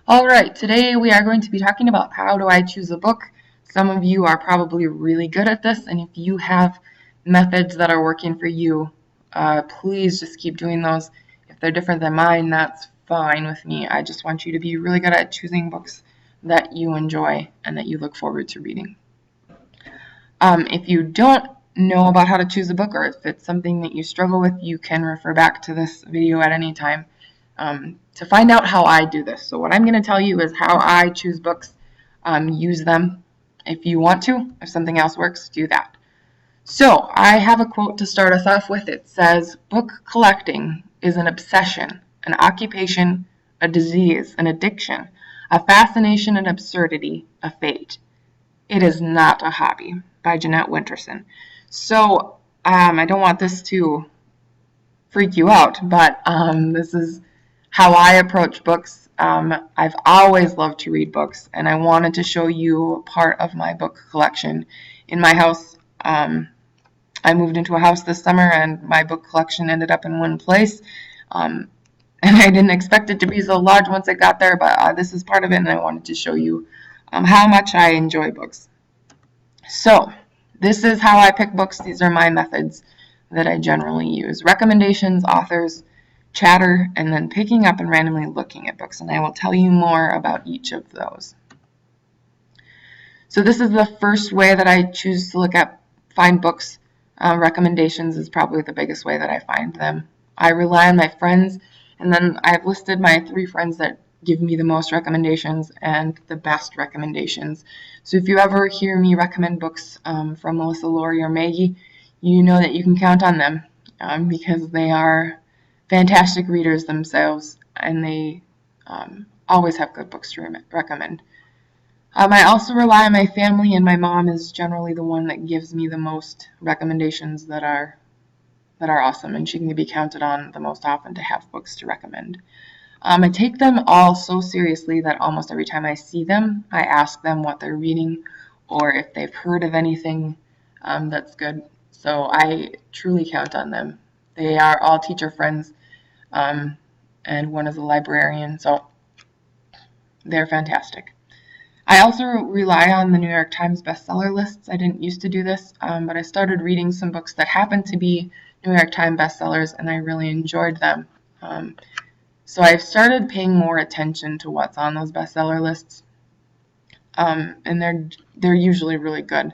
All right, today we are going to be talking about how do I choose a book. Some of you are probably really good at this, and if you have methods that are working for you, please just keep doing those. If they're different than mine, that's fine with me. I just want you to be really good at choosing books that you enjoy and that you look forward to reading. If you don't know about how to choose a book, or if it's something that you struggle with, you can refer back to this video at any time to find out how I do this. So what I'm going to tell you is how I choose books. Use them if you want to. If something else works, do that. So I have a quote to start us off with. It says, "Book collecting is an obsession, an occupation, a disease, an addiction, a fascination, an absurdity, a fate. It is not a hobby," by Jeanette Winterson. So I don't want this to freak you out, but this is how I approach books. I've always loved to read books, and I wanted to show you part of my book collection. In my house, I moved into a house this summer, and my book collection ended up in one place. And I didn't expect it to be so large once I got there, but this is part of it, and I wanted to show you how much I enjoy books. So, this is how I pick books. These are my methods that I generally use. Recommendations, authors, chatter, and then picking up and randomly looking at books. And I will tell you more about each of those. So this is the first way that I choose to find books. Recommendations is probably the biggest way that I find them. I rely on my friends, and then I've listed my 3 friends that give me the most recommendations and the best recommendations. So if you ever hear me recommend books from Melissa, Lori, or Maggie, you know that you can count on them because they are fantastic readers themselves, and they always have good books to recommend. I also rely on my family, and my mom is generally the one that gives me the most recommendations that are awesome, and she can be counted on the most often to have books to recommend. I take them all so seriously that almost every time I see them, I ask them what they're reading or if they've heard of anything that's good. So I truly count on them. They are all teacher friends, and one is a librarian, so they're fantastic. I also rely on the New York Times bestseller lists. I didn't used to do this, but I started reading some books that happened to be New York Times bestsellers, and I really enjoyed them. So I've started paying more attention to what's on those bestseller lists, and they're usually really good.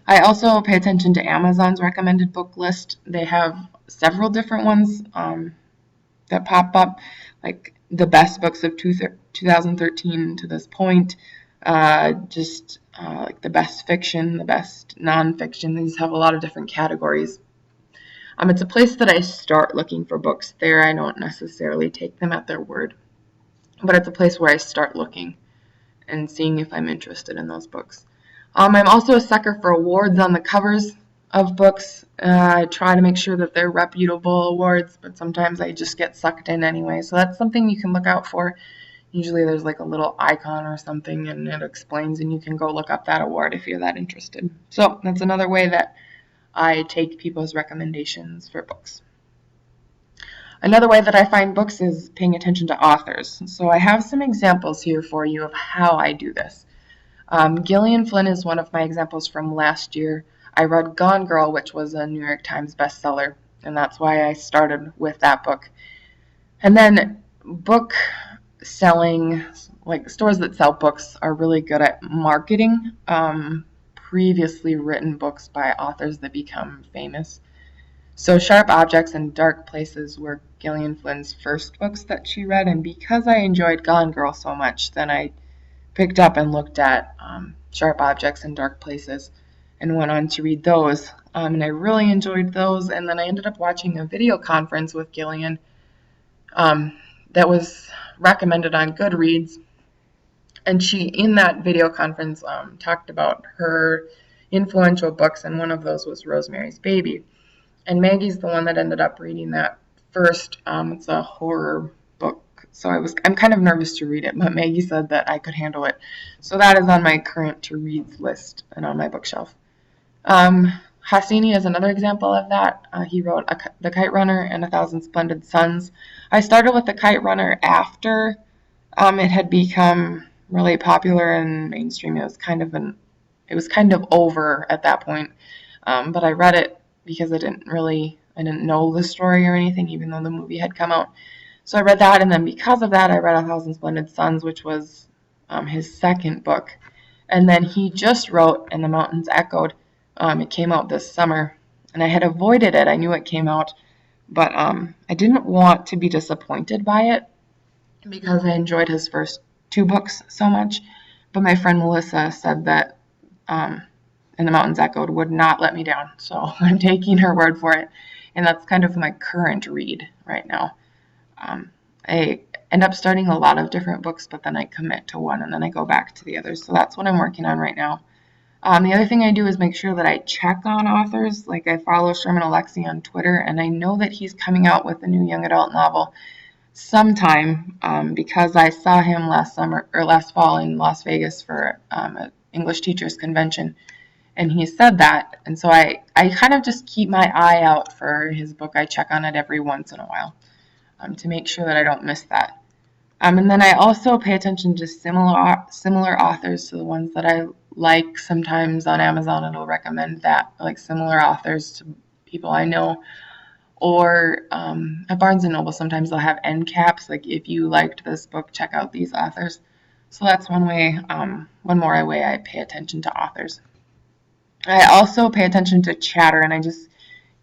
I also pay attention to Amazon's recommended book list. They have several different ones that pop up, like the best books of 2013 to this point, like the best fiction, the best nonfiction. These have a lot of different categories. It's a place that I start looking for books. There I don't necessarily take them at their word, but it's a place where I start looking and seeing if I'm interested in those books. I'm also a sucker for awards on the covers of books. I try to make sure that they're reputable awards, but sometimes I just get sucked in anyway. So that's something you can look out for. Usually there's like a little icon or something, and it explains, and you can go look up that award if you're that interested. So that's another way that I take people's recommendations for books. Another way that I find books is paying attention to authors. So I have some examples here for you of how I do this. Gillian Flynn is one of my examples from last year. I read Gone Girl, which was a New York Times bestseller, and that's why I started with that book. And then book selling, like stores that sell books, are really good at marketing previously written books by authors that become famous. So Sharp Objects and Dark Places were Gillian Flynn's first books that she read, and because I enjoyed Gone Girl so much, then I picked up and looked at Sharp Objects and Dark Places and went on to read those. And I really enjoyed those, and then I ended up watching a video conference with Gillian that was recommended on Goodreads. And she, in that video conference, talked about her influential books, and one of those was Rosemary's Baby. And Maggie's the one that ended up reading that first. It's a horror book, so I'm kind of nervous to read it, but Maggie said that I could handle it. So that is on my current to-reads list and on my bookshelf. Hosseini is another example of that. He wrote The Kite Runner and A Thousand Splendid Suns. I started with The Kite Runner after It had become really popular and mainstream. It was kind of over at that point. But I read it because I didn't know the story or anything, even though the movie had come out. So I read that, and then because of that, I read A Thousand Splendid Suns, which was his second book. And then he just wrote And the Mountains Echoed. It came out this summer, and I had avoided it. I knew it came out, but I didn't want to be disappointed by it because I enjoyed his first two books so much. But my friend Melissa said that um, And the Mountains Echoed would not let me down. So I'm taking her word for it. And that's kind of my current read right now. I end up starting a lot of different books, but then I commit to one and then I go back to the others. So that's what I'm working on right now. The other thing I do is make sure that I check on authors. Like I follow Sherman Alexie on Twitter, and I know that he's coming out with a new young adult novel sometime because I saw him last fall in Las Vegas for an English teachers convention, and he said that. And so I kind of just keep my eye out for his book. I check on it every once in a while to make sure that I don't miss that. And then I also pay attention to similar authors to the ones that I like. Sometimes on Amazon it'll recommend that, like similar authors to people I know. Or at Barnes and Noble, sometimes they'll have end caps, like if you liked this book, check out these authors. So that's one more way I pay attention to authors. I also pay attention to chatter, and I just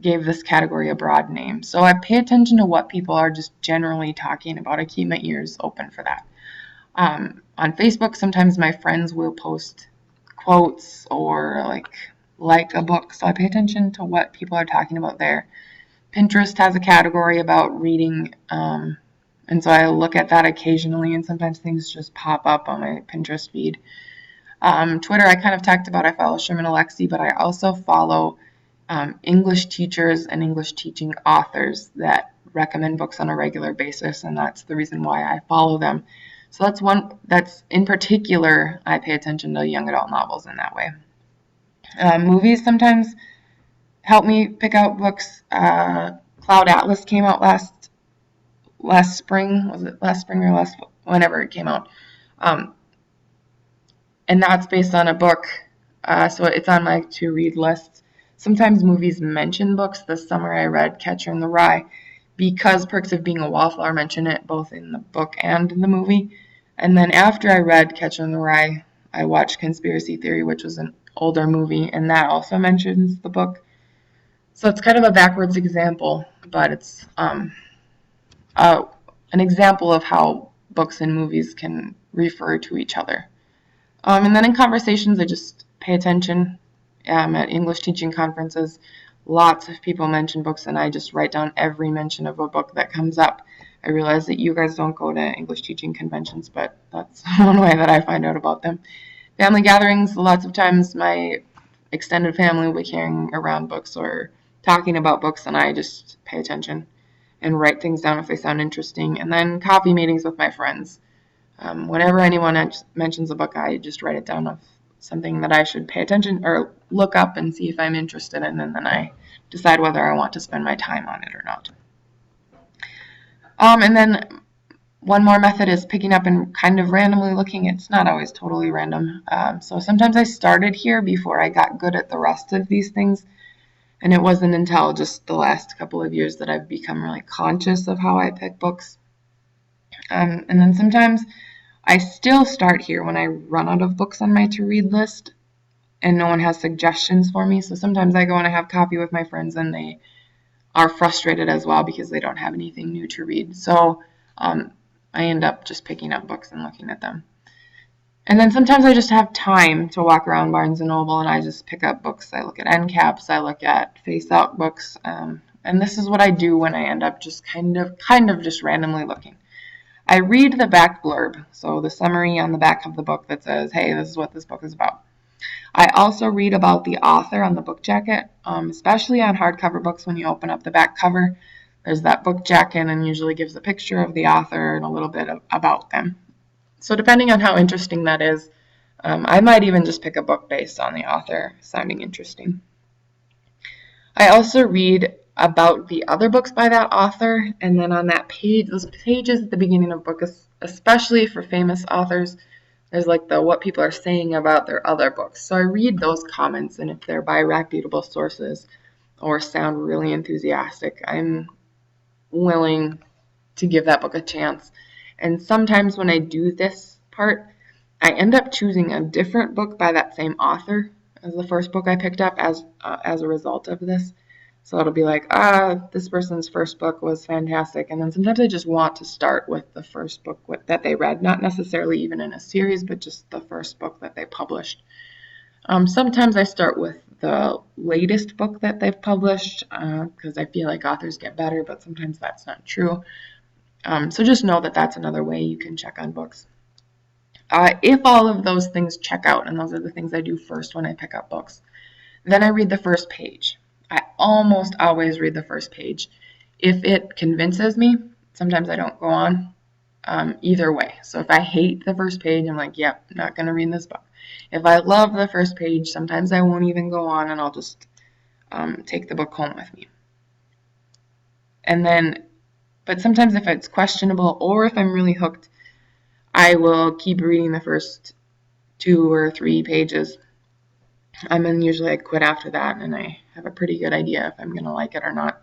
gave this category a broad name. So I pay attention to what people are just generally talking about. I keep my ears open for that. On Facebook, sometimes my friends will post quotes or like a book, so I pay attention to what people are talking about there. Pinterest has a category about reading, and so I look at that occasionally, and sometimes things just pop up on my Pinterest feed. Twitter, I kind of talked about. I follow Sherman Alexie, but I also follow English teachers and English teaching authors that recommend books on a regular basis, and that's the reason why I follow them. So that's in particular, I pay attention to young adult novels in that way. Movies sometimes help me pick out books. Cloud Atlas came out last spring. Was it last spring or whenever it came out? And that's based on a book, so it's on my to-read list. Sometimes movies mention books. This summer I read Catcher in the Rye because Perks of Being a Wallflower mention it both in the book and in the movie. And then after I read Catcher in the Rye, I watched Conspiracy Theory, which was an older movie, and that also mentions the book. So it's kind of a backwards example, but it's an example of how books and movies can refer to each other. And then in conversations, I just pay attention. At English teaching conferences, lots of people mention books, and I just write down every mention of a book that comes up. I realize that you guys don't go to English teaching conventions, but that's one way that I find out about them. Family gatherings, lots of times my extended family will be carrying around books or talking about books, and I just pay attention and write things down if they sound interesting. And then coffee meetings with my friends. Whenever anyone mentions a book, I just write it down of something that I should pay attention or look up and see if I'm interested in, and then I decide whether I want to spend my time on it or not. And then one more method is picking up and kind of randomly looking. It's not always totally random. So sometimes I started here before I got good at the rest of these things. And it wasn't until just the last couple of years that I've become really conscious of how I pick books. And then sometimes I still start here when I run out of books on my to-read list and no one has suggestions for me. So sometimes I go and I have coffee with my friends and they are frustrated as well because they don't have anything new to read. So I end up just picking up books and looking at them. And then sometimes I just have time to walk around Barnes & Noble and I just pick up books. I look at end caps, I look at face-out books, and this is what I do when I end up just kind of just randomly looking. I read the back blurb, so the summary on the back of the book that says, hey, this is what this book is about. I also read about the author on the book jacket, especially on hardcover books. When you open up the back cover, there's that book jacket and usually gives a picture of the author and a little bit about them. So depending on how interesting that is, I might even just pick a book based on the author sounding interesting. I also read about the other books by that author, and then on that page, those pages at the beginning of especially for famous authors. There's like the what people are saying about their other books. So I read those comments, and if they're by reputable sources or sound really enthusiastic, I'm willing to give that book a chance. And sometimes when I do this part, I end up choosing a different book by that same author as the first book I picked up as a result of this. So it'll be like, this person's first book was fantastic. And then sometimes I just want to start with the first book that they read, not necessarily even in a series, but just the first book that they published. Sometimes I start with the latest book that they've published because I feel like authors get better, but sometimes that's not true. So just know that that's another way you can check on books. If all of those things check out, and those are the things I do first when I pick up books, then I read the first page. I almost always read the first page. If it convinces me, sometimes I don't go on. Either way. So if I hate the first page, I'm like, yep, not going to read this book. If I love the first page, sometimes I won't even go on and I'll just take the book home with me. And then, but sometimes if it's questionable or if I'm really hooked, I will keep reading the first 2 or 3 pages. And then usually I quit after that and I have a pretty good idea if I'm going to like it or not.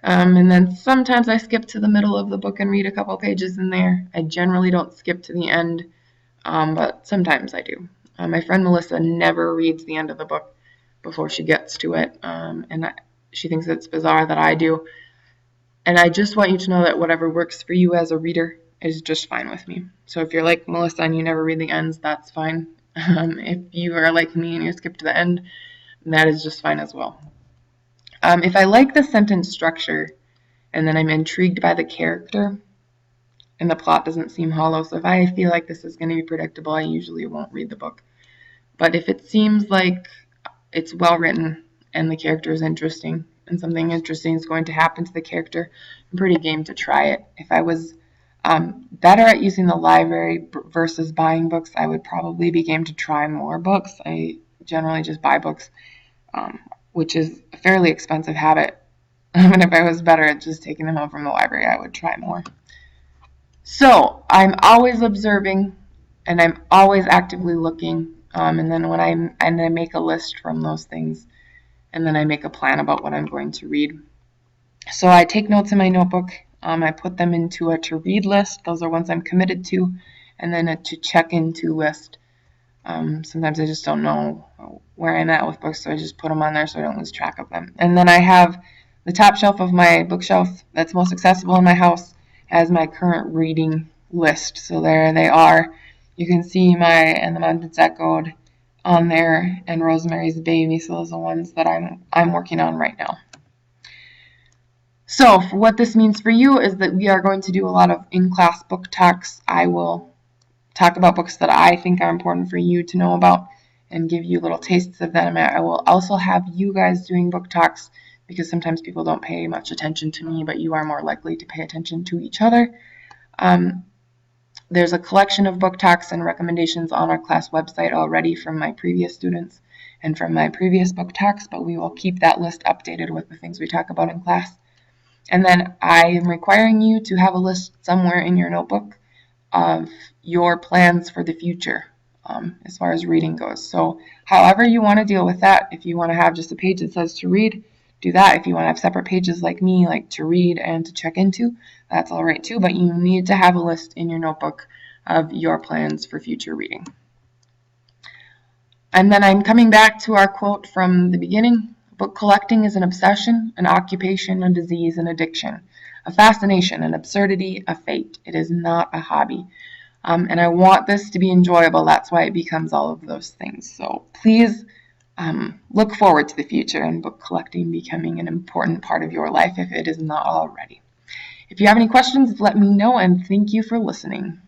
And then sometimes I skip to the middle of the book and read a couple pages in there. I generally don't skip to the end, but sometimes I do. My friend Melissa never reads the end of the book before she gets to it, and she thinks it's bizarre that I do. And I just want you to know that whatever works for you as a reader is just fine with me. So if you're like Melissa and you never read the ends, that's fine. If you are like me and you skip to the end, that is just fine as well. If I like the sentence structure and then I'm intrigued by the character and the plot doesn't seem hollow, so if I feel like this is going to be predictable, I usually won't read the book. But if it seems like it's well written and the character is interesting and something interesting is going to happen to the character, I'm pretty game to try it. If I was better at using the library versus buying books, I would probably be game to try more books. I generally just buy books, which is a fairly expensive habit. And if I was better at just taking them home from the library, I would try more. So I'm always observing and I'm always actively looking. And then when I make a list from those things, and then I make a plan about what I'm going to read. So I take notes in my notebook. I put them into a to-read list. Those are ones I'm committed to. And then a to-check-into list. Sometimes I just don't know where I'm at with books, so I just put them on there so I don't lose track of them. And then I have the top shelf of my bookshelf that's most accessible in my house as my current reading list. So there they are. You can see And the Mountains Echoed on there and Rosemary's Baby. So those are the ones that I'm working on right now. So what this means for you is that we are going to do a lot of in-class book talks. I will talk about books that I think are important for you to know about and give you little tastes of them. I will also have you guys doing book talks because sometimes people don't pay much attention to me, but you are more likely to pay attention to each other. There's a collection of book talks and recommendations on our class website already from my previous students and from my previous book talks, but we will keep that list updated with the things we talk about in class. And then I am requiring you to have a list somewhere in your notebook of your plans for the future as far as reading goes. So however you want to deal with that, if you want to have just a page that says to read, do that. If you want to have separate pages like me, like to read and to check into, that's all right too, but you need to have a list in your notebook of your plans for future reading. And then I'm coming back to our quote from the beginning. Book collecting is an obsession, an occupation, a disease, an addiction, a fascination, an absurdity, a fate. It is not a hobby. And I want this to be enjoyable. That's why it becomes all of those things. So please look forward to the future and book collecting becoming an important part of your life if it is not already. If you have any questions, let me know, and thank you for listening.